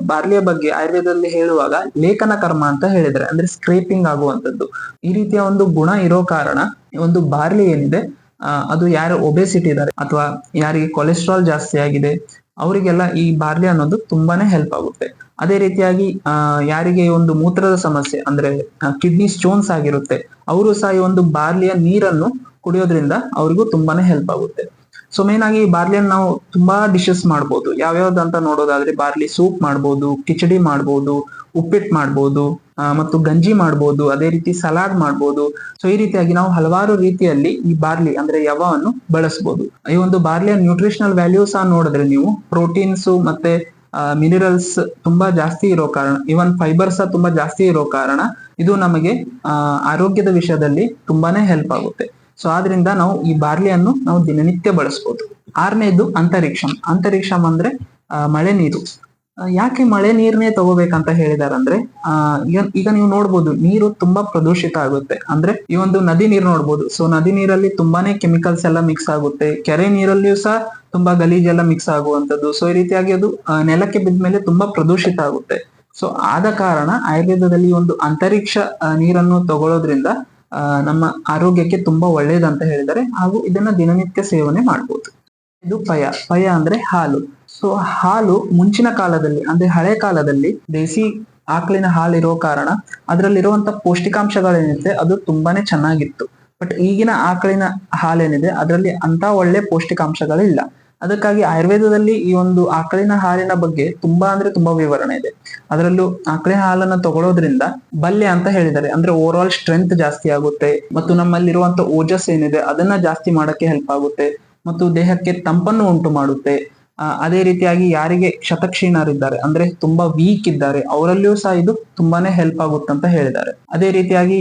[SPEAKER 1] ಬಾರ್ಲಿಯ ಬಗ್ಗೆ ಆಯುರ್ವೇದದಲ್ಲಿ ಹೇಳುವಾಗ ಲೇಖನ ಕರ್ಮ ಅಂತ ಹೇಳಿದ್ರೆ, ಅಂದ್ರೆ ಸ್ಕ್ರೇಪಿಂಗ್ ಆಗುವಂತದ್ದು, ಈ ರೀತಿಯ ಒಂದು ಗುಣ ಇರೋ ಕಾರಣ ಈ ಒಂದು ಬಾರ್ಲಿ ಏನಿದೆ ಅದು ಯಾರು ಒಬೆಸಿಟಿ ಇದ್ದಾರೆ ಅಥವಾ ಯಾರಿಗೆ ಕೊಲೆಸ್ಟ್ರಾಲ್ ಜಾಸ್ತಿ ಆಗಿದೆ ಅವರಿಗೆಲ್ಲ ಈ ಬಾರ್ಲಿ ಅನ್ನೋದು ತುಂಬಾನೇ ಹೆಲ್ಪ್ ಆಗುತ್ತೆ. ಅದೇ ರೀತಿಯಾಗಿ ಯಾರಿಗೆ ಈ ಒಂದು ಮೂತ್ರದ ಸಮಸ್ಯೆ ಅಂದ್ರೆ ಕಿಡ್ನಿ ಸ್ಟೋನ್ಸ್ ಆಗಿರುತ್ತೆ, ಅವರು ಸಹ ಈ ಒಂದು ಬಾರ್ಲಿಯ ನೀರನ್ನು ಕುಡಿಯೋದ್ರಿಂದ ಅವ್ರಿಗೂ ತುಂಬಾನೇ ಹೆಲ್ಪ್ ಆಗುತ್ತೆ. ಸೊ ಮೇನ್ ಆಗಿ ಬಾರ್ಲಿಯನ್ನು ನಾವು ತುಂಬಾ ಡಿಶಸ್ ಮಾಡ್ಬೋದು. ಯಾವ್ಯಾವ್ದು ಅಂತ ನೋಡೋದಾದ್ರೆ ಬಾರ್ಲಿ ಸೂಪ್ ಮಾಡ್ಬೋದು, ಕಿಚಡಿ ಮಾಡ್ಬೋದು, ಉಪ್ಪಿಟ್ಟು ಮಾಡ್ಬೋದು, ಮತ್ತು ಗಂಜಿ ಮಾಡ್ಬೋದು, ಅದೇ ರೀತಿ ಸಲಾಡ್ ಮಾಡ್ಬೋದು. ಸೊ ಈ ರೀತಿಯಾಗಿ ನಾವು ಹಲವಾರು ರೀತಿಯಲ್ಲಿ ಈ ಬಾರ್ಲಿ ಅಂದ್ರೆ ಯವಾವನ್ನು ಬಳಸಬಹುದು. ಈ ಒಂದು ಬಾರ್ಲಿಯ ನ್ಯೂಟ್ರಿಷನಲ್ ವ್ಯಾಲ್ಯೂ ಸಹ ನೋಡಿದ್ರೆ ನೀವು ಪ್ರೋಟೀನ್ಸ್ ಮತ್ತೆ ಮಿನರಲ್ಸ್ ತುಂಬಾ ಜಾಸ್ತಿ ಇರೋ ಕಾರಣ, ಇವನ್ ಫೈಬರ್ ಸಹ ತುಂಬಾ ಜಾಸ್ತಿ ಇರೋ ಕಾರಣ ಇದು ನಮಗೆ ಆರೋಗ್ಯದ ವಿಷಯದಲ್ಲಿ ತುಂಬಾನೇ ಹೆಲ್ಪ್ ಆಗುತ್ತೆ. ಸೊ ಆದ್ರಿಂದ ನಾವು ಈ ಬಾರ್ಲಿಯನ್ನು ನಾವು ದಿನನಿತ್ಯ ಬಳಸಬಹುದು. ಆರನೇದು ಅಂತರಿಕ್ಷಂ. ಅಂತರಿಕ್ಷಂ ಅಂದ್ರೆ ಮಳೆ ನೀರು. ಯಾಕೆ ಮಳೆ ನೀರನ್ನೇ ತಗೋಬೇಕಂತ ಹೇಳಿದಾರಂದ್ರೆ ಈಗ ನೀವು ನೋಡ್ಬೋದು ನೀರು ತುಂಬಾ ಪ್ರದೂಷಿತ ಆಗುತ್ತೆ. ಅಂದ್ರೆ ಈ ಒಂದು ನದಿ ನೀರು ನೋಡ್ಬೋದು. ಸೊ ನದಿ ನೀರಲ್ಲಿ ತುಂಬಾನೇ ಕೆಮಿಕಲ್ಸ್ ಎಲ್ಲ ಮಿಕ್ಸ್ ಆಗುತ್ತೆ. ಕೆರೆ ನೀರಲ್ಲಿಯೂ ಸಹ ತುಂಬಾ ಗಲೀಜೆಲ್ಲ ಮಿಕ್ಸ್ ಆಗುವಂತದ್ದು. ಸೊ ಈ ರೀತಿಯಾಗಿ ಅದು ನೆಲಕ್ಕೆ ಬಿದ್ದ ಮೇಲೆ ತುಂಬಾ ಪ್ರದೂಷಿತ ಆಗುತ್ತೆ. ಸೊ ಆದ ಕಾರಣ ಆಯುರ್ವೇದದಲ್ಲಿ ಒಂದು ಅಂತರಿಕ್ಷ ನೀರನ್ನು ತಗೊಳ್ಳೋದ್ರಿಂದ ನಮ್ಮ ಆರೋಗ್ಯಕ್ಕೆ ತುಂಬಾ ಒಳ್ಳೇದಂತ ಹೇಳಿದ್ದಾರೆ, ಹಾಗೂ ಇದನ್ನ ದಿನನಿತ್ಯ ಸೇವನೆ ಮಾಡ್ಬೋದು. ಇದು ಪಯ ಅಂದ್ರೆ ಹಾಲು. ಸೊ ಹಾಲು ಮುಂಚಿನ ಕಾಲದಲ್ಲಿ ಅಂದ್ರೆ ಹಳೆ ಕಾಲದಲ್ಲಿ ದೇಸಿ ಆಕಳಿನ ಹಾಲು ಇರೋ ಕಾರಣ ಅದರಲ್ಲಿರುವಂತ ಪೌಷ್ಟಿಕಾಂಶಗಳೇನಿದೆ ಅದು ತುಂಬಾನೇ ಚೆನ್ನಾಗಿತ್ತು. ಬಟ್ ಈಗಿನ ಆಕಳಿನ ಹಾಲೇನಿದೆ ಅದರಲ್ಲಿ ಅಂತ ಒಳ್ಳೆ ಪೌಷ್ಟಿಕಾಂಶಗಳಿಲ್ಲ. ಅದಕ್ಕಾಗಿ ಆಯುರ್ವೇದದಲ್ಲಿ ಈ ಒಂದು ಆಕಳಿನ ಹಾಲಿನ ಬಗ್ಗೆ ತುಂಬಾ ಅಂದ್ರೆ ತುಂಬಾ ವಿವರಣೆ ಇದೆ. ಅದರಲ್ಲೂ ಆಕಳಿನ ಹಾಲನ್ನ ತಗೊಳ್ಳೋದ್ರಿಂದ ಬಲ್ಯ ಅಂತ ಹೇಳಿದ್ದಾರೆ, ಅಂದ್ರೆ ಓವರ್ ಆಲ್ ಸ್ಟ್ರೆಂತ್ ಜಾಸ್ತಿ ಆಗುತ್ತೆ, ಮತ್ತು ನಮ್ಮಲ್ಲಿರುವಂತ ಓಜಸ್ ಏನಿದೆ ಅದನ್ನ ಜಾಸ್ತಿ ಮಾಡಕ್ಕೆ ಹೆಲ್ಪ್ ಆಗುತ್ತೆ, ಮತ್ತು ದೇಹಕ್ಕೆ ತಂಪನ್ನು ಉಂಟು ಮಾಡುತ್ತೆ. ಅದೇ ರೀತಿಯಾಗಿ ಯಾರಿಗೆ ಶತಕ್ಷೀಣರಿದ್ದಾರೆ ಅಂದ್ರೆ ತುಂಬಾ ವೀಕ್ ಇದ್ದಾರೆ ಅವರಲ್ಲಿಯೂ ಸಹ ಇದು ತುಂಬಾನೇ ಹೆಲ್ಪ್ ಆಗುತ್ತೆ ಅಂತ ಹೇಳಿದ್ದಾರೆ. ಅದೇ ರೀತಿಯಾಗಿ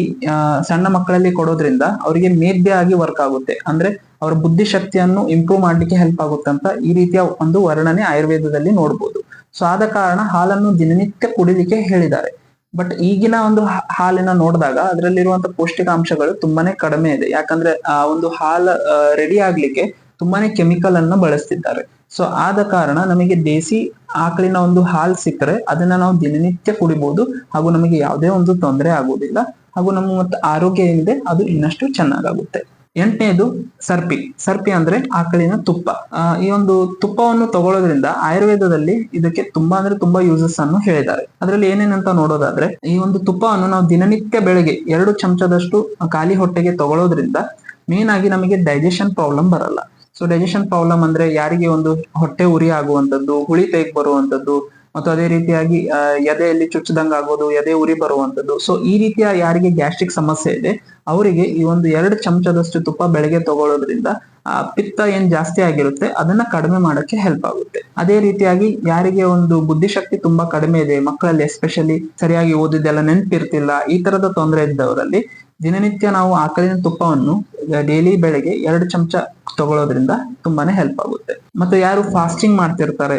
[SPEAKER 1] ಸಣ್ಣ ಮಕ್ಕಳಲ್ಲಿ ಕೊಡೋದ್ರಿಂದ ಅವರಿಗೆ ಮೇಧ್ಯ ಆಗಿ ವರ್ಕ್ ಆಗುತ್ತೆ, ಅಂದ್ರೆ ಅವರ ಬುದ್ಧಿಶಕ್ತಿಯನ್ನು ಇಂಪ್ರೂವ್ ಮಾಡ್ಲಿಕ್ಕೆ ಹೆಲ್ಪ್ ಆಗುತ್ತೆ ಅಂತ ಈ ರೀತಿಯ ಒಂದು ವರ್ಣನೆ ಆಯುರ್ವೇದದಲ್ಲಿ ನೋಡ್ಬೋದು. ಸೊ ಆದ ಕಾರಣ ಹಾಲನ್ನು ದಿನನಿತ್ಯ ಕುಡಿಲಿಕ್ಕೆ ಹೇಳಿದ್ದಾರೆ. ಬಟ್ ಈಗಿನ ಒಂದು ಹಾಲಿನ ನೋಡಿದಾಗ ಅದರಲ್ಲಿರುವಂತ ಪೌಷ್ಟಿಕಾಂಶಗಳು ತುಂಬಾನೇ ಕಡಿಮೆ ಇದೆ. ಯಾಕಂದ್ರೆ ಆ ಒಂದು ಹಾಲು ರೆಡಿ ಆಗ್ಲಿಕ್ಕೆ ತುಂಬಾನೇ ಕೆಮಿಕಲ್ ಅನ್ನ ಬಳಸ್ತಿದ್ದಾರೆ. ಸೊ ಆದ ಕಾರಣ ನಮಗೆ ದೇಸಿ ಆಕಳಿನ ಒಂದು ಹಾಲು ಸಿಕ್ಕರೆ ಅದನ್ನ ನಾವು ದಿನನಿತ್ಯ ಕುಡಿಬಹುದು, ಹಾಗೂ ನಮಗೆ ಯಾವುದೇ ಒಂದು ತೊಂದರೆ ಆಗುವುದಿಲ್ಲ, ಹಾಗೂ ನಮ್ಮ ಮತ್ತೆ ಆರೋಗ್ಯ ಏನಿದೆ ಅದು ಇನ್ನಷ್ಟು ಚೆನ್ನಾಗಾಗುತ್ತೆ. 8ನೇದು ಸರ್ಪಿ ಅಂದ್ರೆ ಆಕಳಿನ ತುಪ್ಪ. ಈ ಒಂದು ತುಪ್ಪವನ್ನು ತಗೊಳ್ಳೋದ್ರಿಂದ ಆಯುರ್ವೇದದಲ್ಲಿ ಇದಕ್ಕೆ ತುಂಬಾ ಅಂದ್ರೆ ತುಂಬಾ ಯೂಸಸ್ ಅನ್ನು ಹೇಳಿದ್ದಾರೆ. ಅದರಲ್ಲಿ ಏನೇನಂತ ನೋಡೋದಾದ್ರೆ ಈ ಒಂದು ತುಪ್ಪವನ್ನು ನಾವು ದಿನನಿತ್ಯ ಬೆಳಗ್ಗೆ 2 ಚಮಚದಷ್ಟು ಖಾಲಿ ಹೊಟ್ಟೆಗೆ ತಗೊಳ್ಳೋದ್ರಿಂದ ಮೇನ್ ಆಗಿ ನಮಗೆ ಡೈಜೆಷನ್ ಪ್ರಾಬ್ಲಮ್ ಬರಲ್ಲ. ಸೊ ಡೈಜೆಷನ್ ಪ್ರಾಬ್ಲಮ್ ಅಂದ್ರೆ ಯಾರಿಗೆ ಒಂದು ಹೊಟ್ಟೆ ಉರಿ ಆಗುವಂತದ್ದು, ಹುಳಿ ತೇಗ್ ಬರುವಂತದ್ದು, ಮತ್ತು ಅದೇ ರೀತಿಯಾಗಿ ಎದೆಯಲ್ಲಿ ಚುಚ್ಚದಂಗ ಆಗೋದು, ಎದೆ ಉರಿ ಬರುವಂತದ್ದು. ಸೊ ಈ ರೀತಿಯ ಯಾರಿಗೆ ಗ್ಯಾಸ್ಟ್ರಿಕ್ ಸಮಸ್ಯೆ ಇದೆ ಅವರಿಗೆ ಈ ಒಂದು 2 ಚಮಚದಷ್ಟು ತುಪ್ಪ ಬೆಳಗ್ಗೆ ತಗೊಳ್ಳೋದ್ರಿಂದ ಪಿತ್ತ ಏನ್ ಜಾಸ್ತಿ ಆಗಿರುತ್ತೆ ಅದನ್ನ ಕಡಿಮೆ ಮಾಡಕ್ಕೆ ಹೆಲ್ಪ್ ಆಗುತ್ತೆ. ಅದೇ ರೀತಿಯಾಗಿ ಯಾರಿಗೆ ಒಂದು ಬುದ್ಧಿಶಕ್ತಿ ತುಂಬಾ ಕಡಿಮೆ ಇದೆ, ಮಕ್ಕಳಲ್ಲಿ ಎಸ್ಪೆಷಲಿ ಸರಿಯಾಗಿ ಓದಿದ್ದೆಲ್ಲ ನೆನಪಿರ್ತಿಲ್ಲ, ಈ ತರದ ತೊಂದರೆ ಇದ್ದವರಲ್ಲಿ ದಿನನಿತ್ಯ ನಾವು ಆಕಳಿನ ತುಪ್ಪವನ್ನು ಡೈಲಿ ಬೆಳಗ್ಗೆ 2 ಚಮಚ ತಗೊಳ್ಳೋದ್ರಿಂದ ತುಂಬಾನೇ ಹೆಲ್ಪ್ ಆಗುತ್ತೆ. ಮತ್ತೆ ಯಾರು ಫಾಸ್ಟಿಂಗ್ ಮಾಡ್ತಿರ್ತಾರೆ,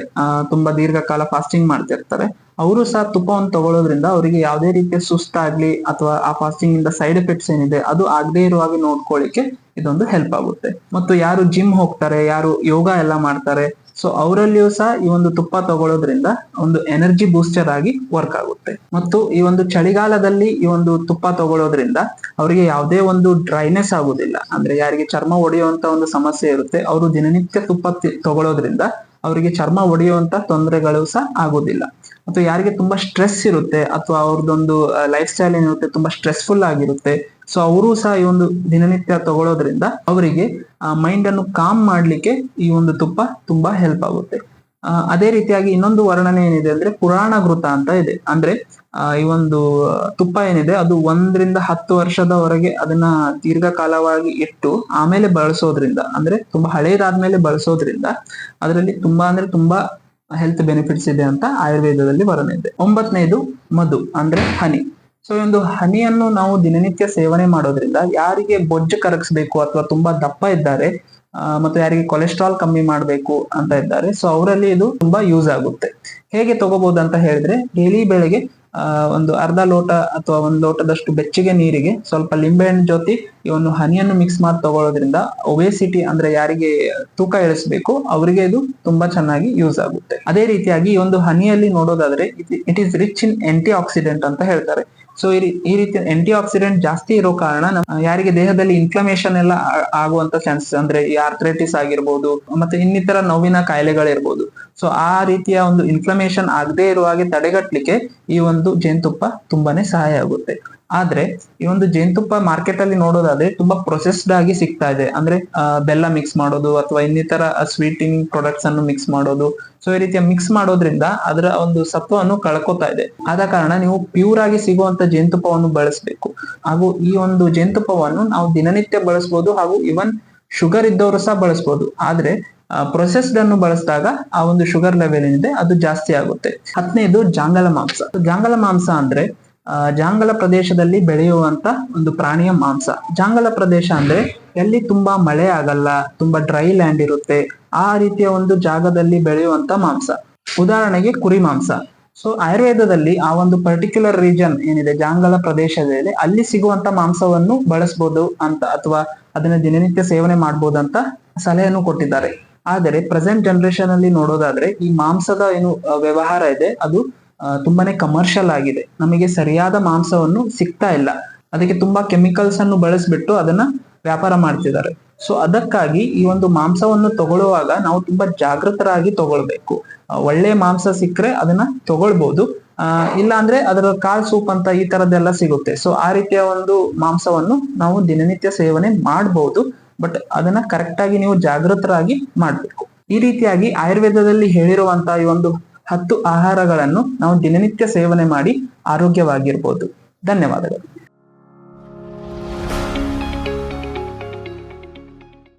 [SPEAKER 1] ತುಂಬಾ ದೀರ್ಘಕಾಲ ಫಾಸ್ಟಿಂಗ್ ಮಾಡ್ತಿರ್ತಾರೆ, ಅವರು ಸಹ ತುಪ್ಪವನ್ನು ತಗೊಳ್ಳೋದ್ರಿಂದ ಅವರಿಗೆ ಯಾವುದೇ ರೀತಿಯ ಸುಸ್ತಾಗ್ಲಿ ಅಥವಾ ಆ ಫಾಸ್ಟಿಂಗ್ ಇಂದ ಸೈಡ್ ಎಫೆಕ್ಟ್ಸ್ ಏನಿದೆ ಅದು ಆಗದೆ ಇರುವ ಹಾಗೆ ನೋಡ್ಕೊಳ್ಳಿಕ್ಕೆ ಇದೊಂದು ಹೆಲ್ಪ್ ಆಗುತ್ತೆ. ಮತ್ತು ಯಾರು ಜಿಮ್ ಹೋಗ್ತಾರೆ, ಯಾರು ಯೋಗ ಎಲ್ಲ ಮಾಡ್ತಾರೆ, ಸೊ ಅವರಲ್ಲಿಯೂ ಸಹ ಈ ಒಂದು ತುಪ್ಪ ತಗೊಳ್ಳೋದ್ರಿಂದ ಒಂದು ಎನರ್ಜಿ ಬೂಸ್ಟರ್ ಆಗಿ ವರ್ಕ್ ಆಗುತ್ತೆ. ಮತ್ತು ಈ ಒಂದು ಚಳಿಗಾಲದಲ್ಲಿ ಈ ಒಂದು ತುಪ್ಪ ತಗೊಳ್ಳೋದ್ರಿಂದ ಅವರಿಗೆ ಯಾವುದೇ ಒಂದು ಡ್ರೈನೆಸ್ ಆಗುದಿಲ್ಲ. ಅಂದ್ರೆ ಯಾರಿಗೆ ಚರ್ಮ ಒಡೆಯುವಂತ ಒಂದು ಸಮಸ್ಯೆ ಇರುತ್ತೆ ಅವರು ದಿನನಿತ್ಯ ತುಪ್ಪ ತಗೊಳ್ಳೋದ್ರಿಂದ ಅವರಿಗೆ ಚರ್ಮ ಒಡೆಯುವಂತ ತೊಂದರೆಗಳು ಸಹ ಆಗೋದಿಲ್ಲ. ಮತ್ತು ಯಾರಿಗೆ ತುಂಬಾ ಸ್ಟ್ರೆಸ್ ಇರುತ್ತೆ ಅಥವಾ ಅವ್ರದ್ದೊಂದು ಲೈಫ್ ಸ್ಟೈಲ್ ಏನಿರುತ್ತೆ ತುಂಬಾ ಸ್ಟ್ರೆಸ್ಫುಲ್ ಆಗಿರುತ್ತೆ, ಸೊ ಅವರು ಸಹ ಈ ಒಂದು ದಿನನಿತ್ಯ ತಗೊಳ್ಳೋದ್ರಿಂದ ಅವರಿಗೆ ಮೈಂಡ್ ಅನ್ನು ಕಾಮ್ ಮಾಡ್ಲಿಕ್ಕೆ ಈ ಒಂದು ತುಪ್ಪ ತುಂಬಾ ಹೆಲ್ಪ್ ಆಗುತ್ತೆ. ಅದೇ ರೀತಿಯಾಗಿ ಇನ್ನೊಂದು ವರ್ಣನೆ ಏನಿದೆ ಅಂದ್ರೆ ಪುರಾಣ ಘೃತ ಅಂತ ಇದೆ. ಅಂದ್ರೆ ಈ ಒಂದು ತುಪ್ಪ ಏನಿದೆ ಅದು 1 ರಿಂದ 10 ವರ್ಷದವರೆಗೆ ಅದನ್ನ ದೀರ್ಘಕಾಲವಾಗಿ ಇಟ್ಟು ಆಮೇಲೆ ಬಳಸೋದ್ರಿಂದ, ಅಂದ್ರೆ ತುಂಬಾ ಹಳೇದಾದ್ಮೇಲೆ ಬಳಸೋದ್ರಿಂದ ಅದರಲ್ಲಿ ತುಂಬಾ ಅಂದ್ರೆ ತುಂಬಾ ಹೆಲ್ತ್ ಬೆನಿಫಿಟ್ಸ್ ಇದೆ ಅಂತ ಆಯುರ್ವೇದದಲ್ಲಿ ವರ್ಣನೆ ಇದೆ. 9ನೇದು ಮಧು ಅಂದ್ರೆ ಹನಿ. ಸೊ ಈ ಒಂದು ಹನಿಯನ್ನು ನಾವು ದಿನನಿತ್ಯ ಸೇವನೆ ಮಾಡೋದ್ರಿಂದ ಯಾರಿಗೆ ಬೊಜ್ಜು ಕರಗಿಸ್ಬೇಕು ಅಥವಾ ತುಂಬಾ ದಪ್ಪ ಇದ್ದಾರೆ, ಮತ್ತು ಯಾರಿಗೆ ಕೊಲೆಸ್ಟ್ರಾಲ್ ಕಮ್ಮಿ ಮಾಡ್ಬೇಕು ಅಂತ ಇದ್ದಾರೆ, ಸೊ ಅವರಲ್ಲಿ ಇದು ತುಂಬಾ ಯೂಸ್ ಆಗುತ್ತೆ. ಹೇಗೆ ತಗೋಬಹುದು ಅಂತ ಹೇಳಿದ್ರೆ ಡೈಲಿ ಬೆಳಗ್ಗೆ ಒಂದು ಅರ್ಧ ಲೋಟ ಅಥವಾ 1 ಲೋಟದಷ್ಟು ಬೆಚ್ಚಗೆ ನೀರಿಗೆ ಸ್ವಲ್ಪ ಲಿಂಬೆಹಣ್ಣು ಜೊತೆ ಈ ಒಂದು ಹನಿಯನ್ನು ಮಿಕ್ಸ್ ಮಾಡಿ ತಗೊಳ್ಳೋದ್ರಿಂದ ಒಬೇಸಿಟಿ ಅಂದ್ರೆ ಯಾರಿಗೆ ತೂಕ ಇಳಿಸ್ಬೇಕು ಅವರಿಗೆ ಇದು ತುಂಬಾ ಚೆನ್ನಾಗಿ ಯೂಸ್ ಆಗುತ್ತೆ. ಅದೇ ರೀತಿಯಾಗಿ ಈ ಒಂದು ಹನಿಯಲ್ಲಿ ನೋಡೋದಾದ್ರೆ it is rich in antioxidant ಅಂತ ಹೇಳ್ತಾರೆ. ಸೊ ಈ ರೀತಿ ಆಂಟಿ ಆಕ್ಸಿಡೆಂಟ್ ಜಾಸ್ತಿ ಇರೋ ಕಾರಣ ಯಾರಿಗೆ ದೇಹದಲ್ಲಿ ಇನ್ಫ್ಲಮೇಷನ್ ಎಲ್ಲ ಆಗುವಂತ ಚಾನ್ಸಸ್, ಅಂದ್ರೆ ಈ ಆರ್ಥ್ರೈಟಿಸ್ ಆಗಿರ್ಬೋದು, ಮತ್ತೆ ಇನ್ನಿತರ ನೋವಿನ ಕಾಯಿಲೆಗಳಿರ್ಬೋದು. ಸೊ ಆ ರೀತಿಯ ಒಂದು ಇನ್ಫ್ಲಮೇಷನ್ ಆಗದೆ ಇರುವ ಹಾಗೆ ತಡೆಗಟ್ಟಲಿಕ್ಕೆ ಈ ಒಂದು ಜೇನುತುಪ್ಪ ತುಂಬಾನೇ ಸಹಾಯ ಆಗುತ್ತೆ. ಆದ್ರೆ ಈ ಒಂದು ಜೇನುತುಪ್ಪ ಮಾರ್ಕೆಟ್ ಅಲ್ಲಿ ನೋಡೋದಾದ್ರೆ ತುಂಬಾ ಪ್ರೊಸೆಸ್ಡ್ ಆಗಿ ಸಿಗ್ತಾ ಇದೆ. ಅಂದ್ರೆ ಬೆಲ್ಲ ಮಿಕ್ಸ್ ಮಾಡೋದು ಅಥವಾ ಇನ್ನಿತರ ಸ್ವೀಟಿಂಗ್ ಪ್ರಾಡಕ್ಟ್ಸ್ ಅನ್ನು ಮಿಕ್ಸ್ ಮಾಡೋದು. ಸೊ ಈ ರೀತಿಯ ಮಿಕ್ಸ್ ಮಾಡೋದ್ರಿಂದ ಅದರ ಒಂದು ಸತ್ವವನ್ನು ಕಳ್ಕೊತಾ ಇದೆ. ಆದ ಕಾರಣ ನೀವು ಪ್ಯೂರ್ ಆಗಿ ಸಿಗುವಂತ ಜೇನುತುಪ್ಪವನ್ನು ಬಳಸಬೇಕು. ಹಾಗೂ ಈ ಒಂದು ಜೇನುತುಪ್ಪವನ್ನು ನಾವು ದಿನನಿತ್ಯ ಬಳಸಬಹುದು, ಹಾಗೂ ಇವನ್ ಶುಗರ್ ಇದ್ದವರು ಸಹ ಬಳಸಬಹುದು. ಆದ್ರೆ ಪ್ರೊಸೆಸ್ಡ್ ಅನ್ನು ಬಳಸಿದಾಗ ಆ ಒಂದು ಶುಗರ್ ಲೆವೆಲ್ ಏನಿದೆ ಅದು ಜಾಸ್ತಿ ಆಗುತ್ತೆ. 10ನೇದು ಜಾಂಗಲ ಮಾಂಸ. ಜಾಂಗಲ ಮಾಂಸ ಅಂದ್ರೆ ಜಾಂಗಲ ಪ್ರದೇಶದಲ್ಲಿ ಬೆಳೆಯುವಂತ ಒಂದು ಪ್ರಾಣಿಯ ಮಾಂಸ. ಜಾಂಗಲ ಪ್ರದೇಶ ಅಂದ್ರೆ ಎಲ್ಲಿ ತುಂಬಾ ಮಳೆ ಆಗಲ್ಲ, ತುಂಬಾ ಡ್ರೈ ಲ್ಯಾಂಡ್ ಇರುತ್ತೆ, ಆ ರೀತಿಯ ಒಂದು ಜಾಗದಲ್ಲಿ ಬೆಳೆಯುವಂತ ಮಾಂಸ. ಉದಾಹರಣೆಗೆ ಕುರಿ ಮಾಂಸ. ಸೊ ಆಯುರ್ವೇದದಲ್ಲಿ ಆ ಒಂದು ಪರ್ಟಿಕ್ಯುಲರ್ ರೀಜನ್ ಏನಿದೆ ಜಾಂಗಲ ಪ್ರದೇಶದಲ್ಲಿ ಅಲ್ಲಿ ಸಿಗುವಂತ ಮಾಂಸವನ್ನು ಬಳಸಬಹುದು ಅಂತ, ಅಥವಾ ಅದನ್ನ ದಿನನಿತ್ಯ ಸೇವನೆ ಮಾಡಬಹುದು ಅಂತ ಸಲಹೆಯನ್ನು ಕೊಟ್ಟಿದ್ದಾರೆ. ಆದರೆ ಪ್ರೆಸೆಂಟ್ ಜನರೇಷನ್ ಅಲ್ಲಿ ನೋಡೋದಾದ್ರೆ ಈ ಮಾಂಸದ ಏನು ವ್ಯವಹಾರ ಇದೆ ಅದು ತುಂಬಾನೇ ಕಮರ್ಷಿಯಲ್ ಆಗಿದೆ. ನಮಗೆ ಸರಿಯಾದ ಮಾಂಸವನ್ನು ಸಿಗ್ತಾ ಇಲ್ಲ. ಅದಕ್ಕೆ ತುಂಬಾ ಕೆಮಿಕಲ್ಸ್ ಅನ್ನು ಬಳಸ್ಬಿಟ್ಟು ಅದನ್ನ ವ್ಯಾಪಾರ ಮಾಡ್ತಿದ್ದಾರೆ. ಸೊ ಅದಕ್ಕಾಗಿ ಈ ಒಂದು ಮಾಂಸವನ್ನು ತಗೊಳ್ಳುವಾಗ ನಾವು ತುಂಬಾ ಜಾಗೃತರಾಗಿ ತಗೊಳ್ಬೇಕು. ಒಳ್ಳೆ ಮಾಂಸ ಸಿಕ್ಕರೆ ಅದನ್ನ ತಗೊಳ್ಬಹುದು, ಇಲ್ಲ ಅಂದ್ರೆ ಅದರ ಕಾಲ್ ಸೂಪ್ ಅಂತ ಈ ತರದ್ದೆಲ್ಲ ಸಿಗುತ್ತೆ. ಸೊ ಆ ರೀತಿಯ ಒಂದು ಮಾಂಸವನ್ನು ನಾವು ದಿನನಿತ್ಯ ಸೇವನೆ ಮಾಡಬಹುದು, ಬಟ್ ಅದನ್ನ ಕರೆಕ್ಟ್ ಆಗಿ ನೀವು ಜಾಗೃತರಾಗಿ ಮಾಡ್ಬೇಕು. ಈ ರೀತಿಯಾಗಿ ಆಯುರ್ವೇದದಲ್ಲಿ ಹೇಳಿರುವಂತಹ ಈ ಒಂದು 10 ಆಹಾರಗಳನ್ನು ನಾವು ದಿನನಿತ್ಯ ಸೇವನೆ ಮಾಡಿ ಆರೋಗ್ಯವಾಗಿರ್ಬೋದು. ಧನ್ಯವಾದಗಳು.